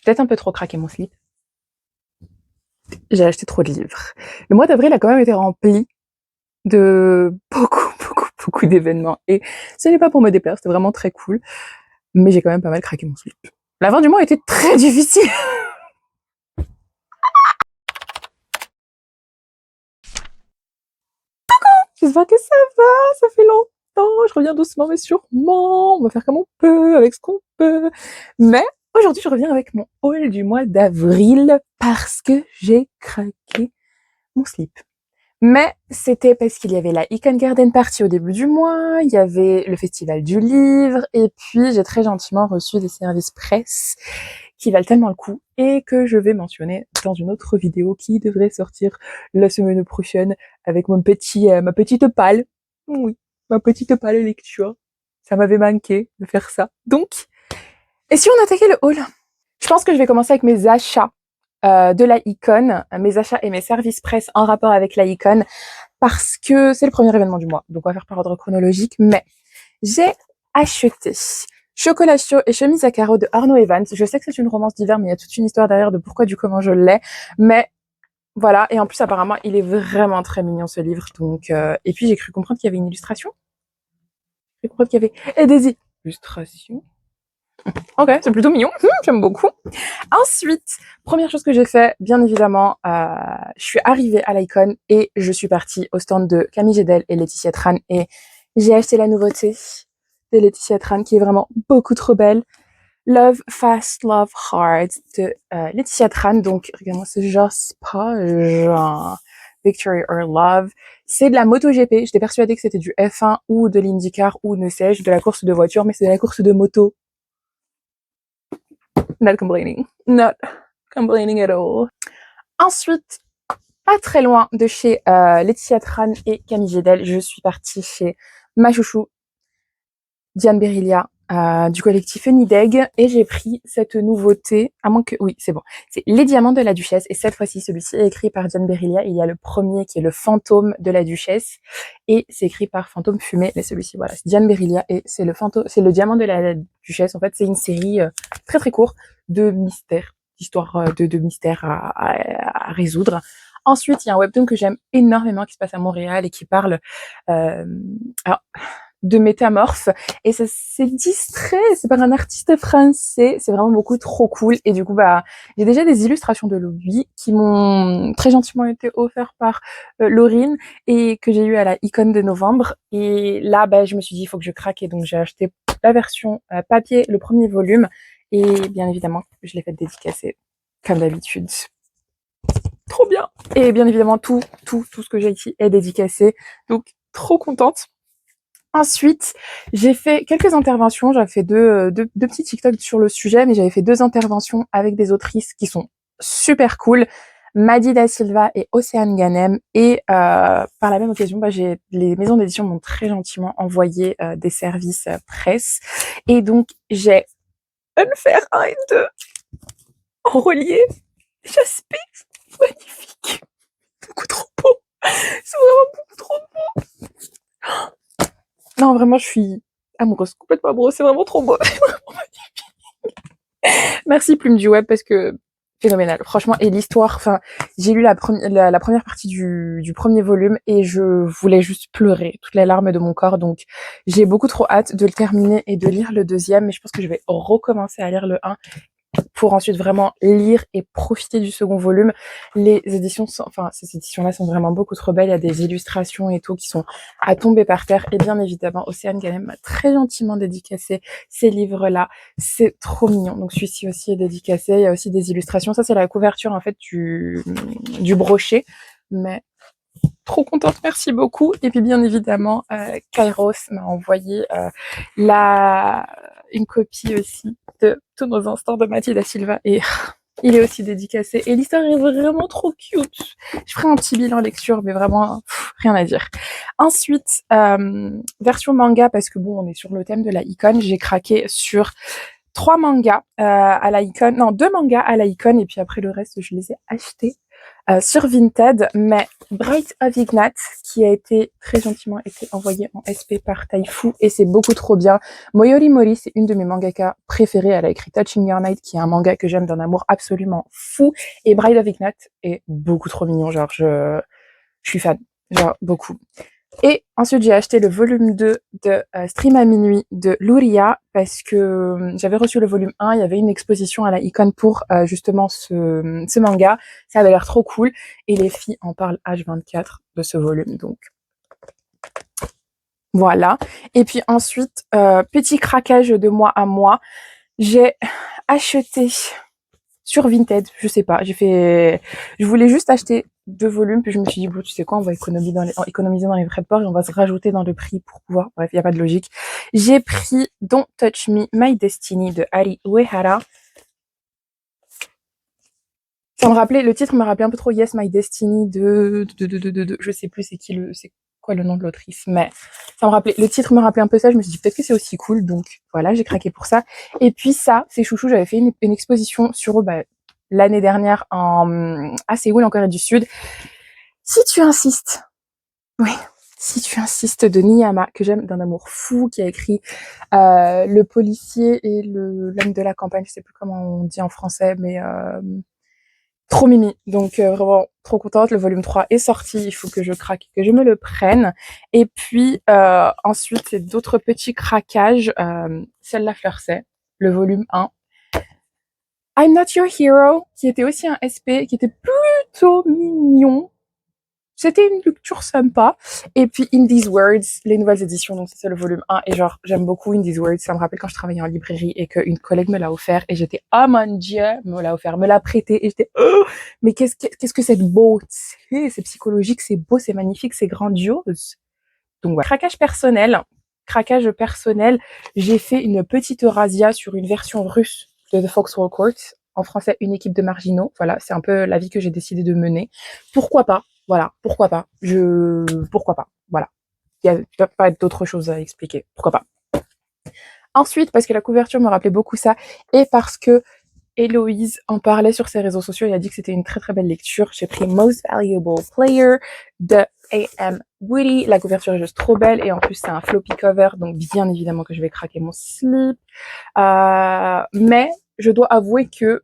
peut-être un peu trop craqué mon slip. J'ai acheté trop de livres. Le mois d'avril a quand même été rempli de beaucoup d'événements. Et ce n'est pas pour me déplaire, c'était vraiment très cool. Mais j'ai quand même pas mal craqué mon slip. La fin du mois a été très difficile. J'espère que ça va, ça fait longtemps, je reviens doucement mais sûrement, on va faire comme on peut, avec ce qu'on peut. Mais aujourd'hui, je reviens avec mon haul du mois d'avril parce que j'ai craqué mon slip. Mais c'était parce qu'il y avait la Icon Garden Party au début du mois, il y avait le festival du livre, et puis j'ai très gentiment reçu des services presse qui valent tellement le coup et que je vais mentionner dans une autre vidéo qui devrait sortir la semaine prochaine avec ma petite palle. Oui, ma petite palle lecture. Ça m'avait manqué de faire ça. Donc, et si on attaquait le haul? Je pense que je vais commencer avec mes achats de la Icon, mes achats et mes services presse en rapport avec la Icon, parce que c'est le premier événement du mois, donc on va faire par ordre chronologique, mais j'ai acheté Chocolat chaud et chemise à carreaux de Arnaud Evans. Je sais que c'est une romance d'hiver, mais il y a toute une histoire derrière de pourquoi du comment je l'ai, mais voilà, et en plus apparemment il est vraiment très mignon ce livre, donc et puis j'ai cru comprendre qu'il y avait une illustration, j'ai cru comprendre qu'il y avait des illustrations. Ok, c'est plutôt mignon, j'aime beaucoup. Ensuite, première chose que j'ai fait, bien évidemment, je suis arrivée à l'Icon et je suis partie au stand de Camille Gédel et Laetitia Tran et j'ai acheté la nouveauté de Laetitia Tran qui est vraiment beaucoup trop belle. Love Fast, Love Hard de Laetitia Tran. Donc, regarde-moi ce genre, c'est pas genre Victory or Love. C'est de la MotoGP. J'étais persuadée que c'était du F1 ou de l'IndyCar ou ne sais-je, de la course de voiture, mais c'est de la course de moto. Not complaining. Not complaining at all. Ensuite, pas très loin de chez Laetitia Tran et Camille Gédel, je suis partie chez ma chouchou Diane Berillia du collectif Unideg et j'ai pris cette nouveauté, à moins que... Oui, c'est bon. C'est Les Diamants de la Duchesse et cette fois-ci, celui-ci est écrit par Diane Berillia. Il y a le premier qui est Le Fantôme de la Duchesse et c'est écrit par Fantôme Fumé, mais celui-ci, voilà, c'est Diane Berillia et c'est le Diamant de la Duchesse. En fait, c'est une série très très courte de mystères, d'histoires de mystères à résoudre. Ensuite, il y a un webtoon que j'aime énormément qui se passe à Montréal et qui parle alors, de métamorphe et ça c'est distrait, c'est par un artiste français, c'est vraiment beaucoup trop cool et du coup bah j'ai déjà des illustrations de lui qui m'ont très gentiment été offertes par Laurine et que j'ai eu à la Icon de novembre et là bah je me suis dit il faut que je craque et donc j'ai acheté la version papier, le premier volume et bien évidemment je l'ai fait dédicacer comme d'habitude. Trop bien. Et bien évidemment tout ce que j'ai ici est dédicacé donc trop contente. Ensuite, j'ai fait quelques interventions. J'avais fait deux petits TikTok sur le sujet, mais j'avais fait 2 interventions avec des autrices qui sont super cool. Maddy Da Silva et Océane Ganem. Et par la même occasion, bah, les maisons d'édition m'ont très gentiment envoyé des services presse. Et donc, j'ai Unfair 1 et 2 en relié. J'aspire. Magnifique. Beaucoup trop beau. C'est vraiment beaucoup trop beau. Non, vraiment, je suis amoureuse, complètement amoureuse. C'est vraiment trop beau. Merci Plume du Web parce que phénoménal. Franchement, et l'histoire, enfin, j'ai lu la première partie du premier volume et je voulais juste pleurer toutes les larmes de mon corps. Donc, j'ai beaucoup trop hâte de le terminer et de lire le deuxième. Mais je pense que je vais recommencer à lire le 1 pour ensuite vraiment lire et profiter du second volume. Les éditions sont, enfin, ces éditions-là sont vraiment beaucoup trop belles. Il y a des illustrations et tout qui sont à tomber par terre. Et bien évidemment, Océane Ganem m'a très gentiment dédicacé ces livres-là. C'est trop mignon. Donc, celui-ci aussi est dédicacé. Il y a aussi des illustrations. Ça, c'est la couverture, en fait, du brochet. Mais trop contente, merci beaucoup. Et puis bien évidemment, Kairos m'a envoyé une copie aussi de Tous nos instants de Maddy Da Silva et il est aussi dédicacé. Et l'histoire est vraiment trop cute. Je ferai un petit bilan lecture, mais vraiment rien à dire. Ensuite, version manga parce que bon, on est sur le thème de la Icon. J'ai craqué sur 3 mangas à la Icon, non 2 mangas à la Icon et puis après le reste je les ai achetés sur Vinted. Mais Bright of Ignat qui a été très gentiment été envoyé en SP par Taifu et c'est beaucoup trop bien. Moyori Mori, c'est une de mes mangakas préférées. Elle a écrit Touching Your Night qui est un manga que j'aime d'un amour absolument fou et Bright of Ignat est beaucoup trop mignon, genre je suis fan, genre beaucoup. Et ensuite, j'ai acheté le volume 2 de Stream à minuit de Luria parce que j'avais reçu le volume 1, il y avait une exposition à la Icon pour justement ce manga. Ça avait l'air trop cool et les filles en parlent H24 de ce volume. Donc voilà. Et puis ensuite, petit craquage de moi à moi, j'ai acheté sur Vinted, je sais pas, je voulais juste acheter 2 volumes, puis je me suis dit, bon, tu sais quoi, on va économiser dans les frais de port et on va se rajouter dans le prix pour pouvoir, bref, il n'y a pas de logique. J'ai pris Don't Touch Me, My Destiny de Ari Uehara. Le titre me rappelait un peu trop Yes, My Destiny de je sais plus c'est quoi le nom de l'autrice, mais le titre me rappelait un peu ça, je me suis dit peut-être que c'est aussi cool, donc voilà, j'ai craqué pour ça. Et puis ça, c'est chouchou, j'avais fait une exposition sur eux, l'année dernière à Séoul, en Corée du Sud. Si tu insistes, oui, si tu insistes de Niyama, que j'aime d'un amour fou, qui a écrit Le policier et l'homme de la campagne, je sais plus comment on dit en français, mais trop mimi. Donc vraiment trop contente. Le volume 3 est sorti, il faut que je craque, que je me le prenne. Et puis ensuite, c'est d'autres petits craquages. Celle-là, Fleursay, le volume 1. I'm Not Your Hero, qui était aussi un SP, qui était plutôt mignon. C'était une lecture sympa. Et puis In These Words, les nouvelles éditions, donc c'est le volume 1. Et genre, j'aime beaucoup In These Words. Ça me rappelle quand je travaillais en librairie et qu'une collègue me l'a offert. Et j'étais, oh mon Dieu, me l'a prêté. Et j'étais, oh, mais qu'est-ce que c'est beau, c'est psychologique, c'est beau, c'est magnifique, c'est grandiose. Donc voilà. Craquage personnel, j'ai fait une petite razzia sur une version russe de The Foxhole Court. En français, une équipe de marginaux. Voilà, c'est un peu la vie que j'ai décidé de mener. Pourquoi pas? Voilà, pourquoi pas? Pourquoi pas? Voilà. Il doit pas être d'autres choses à expliquer. Pourquoi pas? Ensuite, parce que la couverture me rappelait beaucoup ça, et parce que Héloïse en parlait sur ses réseaux sociaux et a dit que c'était une très très belle lecture. J'ai pris Most Valuable Player de A.M. Woody. La couverture est juste trop belle et en plus c'est un floppy cover, donc bien évidemment que je vais craquer mon slip. Mais je dois avouer que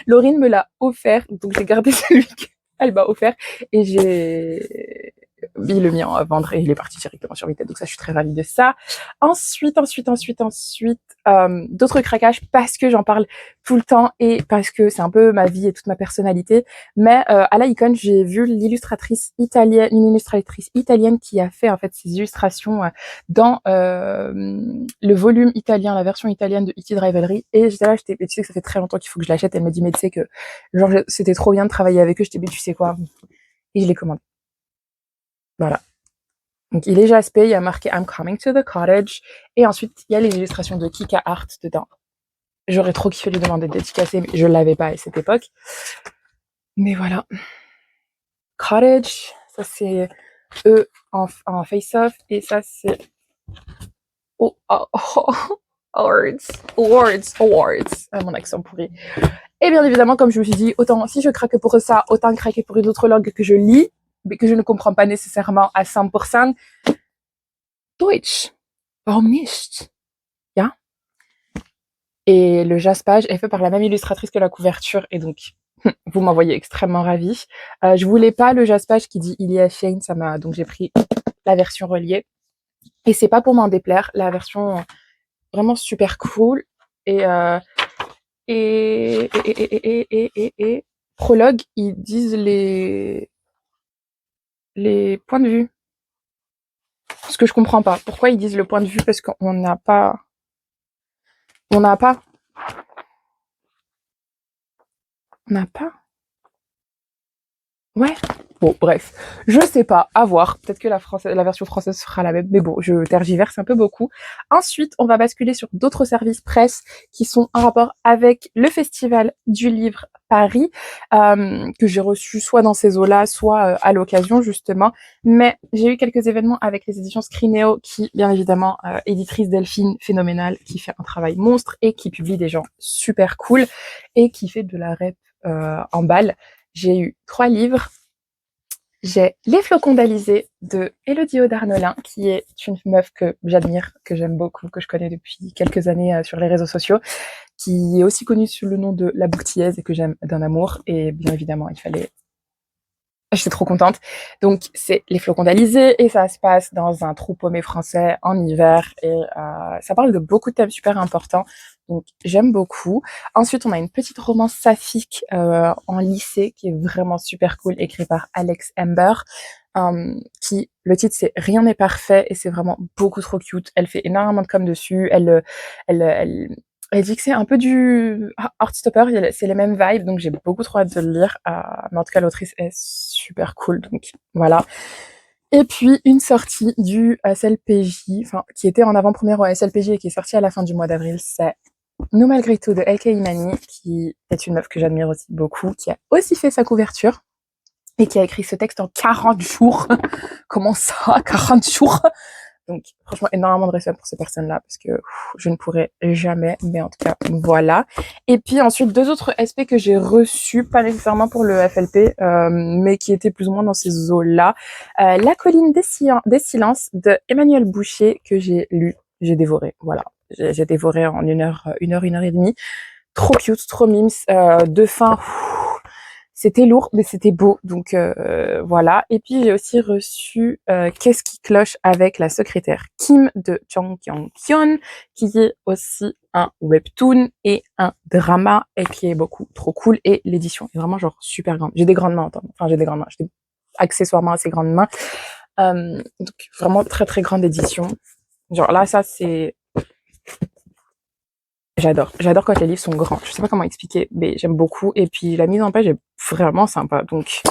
Laurine me l'a offert, donc j'ai gardé celui qu'elle m'a offert et j'ai mis le mien à vendre et il est parti directement sur Vinted. Donc ça, je suis très ravie de ça. Ensuite, d'autres craquages parce que j'en parle tout le temps et parce que c'est un peu ma vie et toute ma personnalité. Mais à la Icon, j'ai vu une illustratrice italienne qui a fait en fait ses illustrations dans le volume italien, la version italienne de E.T. Rivalry. Et j'étais là, tu sais que ça fait très longtemps qu'il faut que je l'achète. Elle me dit, mais tu sais que genre c'était trop bien de travailler avec eux. J'étais, mais tu sais quoi? Et je l'ai commandé. Voilà. Donc il est jaspé, il y a marqué I'm coming to the cottage. Et ensuite, il y a les illustrations de Kika Art dedans. J'aurais trop kiffé lui demander de dédicacer, mais je l'avais pas à cette époque. Mais voilà. Cottage, ça c'est eux en face-off. Et ça c'est Awards. Ah, mon accent pourri. Et bien évidemment, comme je me suis dit, autant si je craque pour ça, autant craquer pour une autre langue que je lis, mais que je ne comprends pas nécessairement à 100%. Deutsch. Warum nicht? Ja. Et le jaspage est fait par la même illustratrice que la couverture, et donc vous m'envoyez extrêmement ravie. Je voulais pas le jaspage qui dit Ilia Shane, donc j'ai pris la version reliée. Et c'est pas pour m'en déplaire, la version vraiment super cool. Et prologue, ils disent les points de vue. Ce que je comprends pas. Pourquoi ils disent le point de vue? Parce qu'on n'a pas. On n'a pas. On n'a pas. Ouais. Bon, bref, je sais pas, à voir. Peut-être que la version française sera la même, mais bon, je tergiverse un peu beaucoup. Ensuite, on va basculer sur d'autres services presse qui sont en rapport avec le Festival du Livre Paris, que j'ai reçu soit dans ces eaux-là, soit à l'occasion justement. Mais j'ai eu quelques événements avec les éditions Scrinéo, qui, bien évidemment, éditrice Delphine phénoménale, qui fait un travail monstre et qui publie des gens super cool et qui fait de la rep en balle. J'ai eu 3 livres. J'ai Les Flocons d'Alizé de Élodie Audarnolin, qui est une meuf que j'admire, que j'aime beaucoup, que je connais depuis quelques années sur les réseaux sociaux, qui est aussi connue sous le nom de La Bouctillaise et que j'aime d'un amour. Et bien évidemment, il fallait j'étais trop contente. Donc, c'est Les Flocons d'Alizé et ça se passe dans un trou paumé français en hiver et ça parle de beaucoup de thèmes super importants. Donc, j'aime beaucoup. Ensuite, on a une petite romance saphique en lycée qui est vraiment super cool, écrite par Alex Amber. Le titre c'est Rien n'est parfait et c'est vraiment beaucoup trop cute. Elle fait énormément de com dessus. Elle elle dit que c'est un peu du Heartstopper, c'est les mêmes vibes, donc j'ai beaucoup trop hâte de le lire. Mais en tout cas, l'autrice est super cool, donc voilà. Et puis une sortie du SLPJ, enfin qui était en avant-première au SLPJ et qui est sortie à la fin du mois d'avril, c'est Nous malgré tout de LK Imani, qui est une meuf que j'admire aussi beaucoup, qui a aussi fait sa couverture et qui a écrit ce texte en 40 jours. Comment ça, 40 jours? Donc, franchement, énormément de respect pour ces personnes-là, parce que je ne pourrais jamais, mais en tout cas, voilà. Et puis ensuite, 2 autres SP que j'ai reçus, pas nécessairement pour le FLP, mais qui étaient plus ou moins dans ces eaux-là. La colline des silences de Emmanuel Boucher, que j'ai lu, j'ai dévoré, voilà. J'ai dévoré en une heure et demie. Trop cute, trop mimes, de fin. C'était lourd, mais c'était beau, donc voilà. Et puis j'ai aussi reçu Qu'est-ce qui cloche avec la secrétaire Kim de Jang Kyung-kyun, qui est aussi un webtoon et un drama et qui est beaucoup trop cool. Et l'édition est vraiment genre super grande. J'ai des grandes mains, enfin j'ai des grandes mains, j'ai accessoirement assez grandes mains. Donc vraiment très très grande édition. Genre là, ça c'est j'adore quand les livres sont grands. Je sais pas comment expliquer, mais j'aime beaucoup. Et puis la mise en page est vraiment sympa. Donc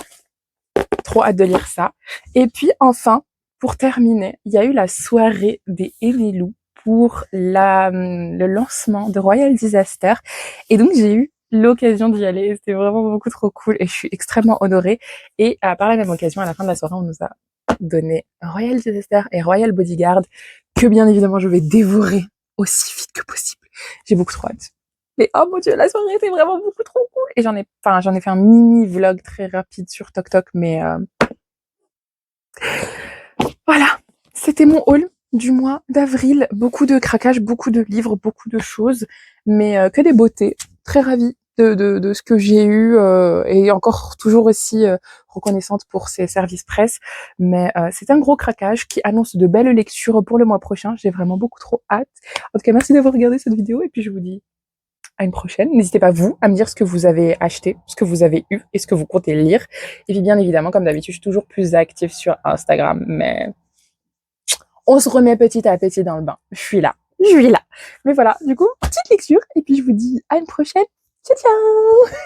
trop hâte de lire ça. Et puis enfin, pour terminer, il y a eu la soirée des Enelou pour le lancement de Royal Disaster. Et donc j'ai eu l'occasion d'y aller. C'était vraiment beaucoup trop cool et je suis extrêmement honorée. Et par la même occasion, à la fin de la soirée, on nous a donné Royal Disaster et Royal Bodyguard que bien évidemment je vais dévorer aussi vite que possible. J'ai beaucoup trop hâte. Mais oh mon dieu, la soirée était vraiment beaucoup trop cool. Et j'en ai fait un mini vlog très rapide sur TokTok, mais voilà. C'était mon haul du mois d'avril. Beaucoup de craquages, beaucoup de livres, beaucoup de choses, mais que des beautés. Très ravie de ce que j'ai eu et encore toujours aussi reconnaissante pour ces services presse. Mais c'est un gros craquage qui annonce de belles lectures pour le mois prochain. J'ai vraiment beaucoup trop hâte. En tout cas, merci d'avoir regardé cette vidéo et puis je vous dis à une prochaine. N'hésitez pas, vous, à me dire ce que vous avez acheté, ce que vous avez eu et ce que vous comptez lire. Et puis, bien évidemment, comme d'habitude, je suis toujours plus active sur Instagram, mais on se remet petit à petit dans le bain. Je suis là. Mais voilà, du coup, petite lecture. Et puis, je vous dis à une prochaine. Ciao, ciao!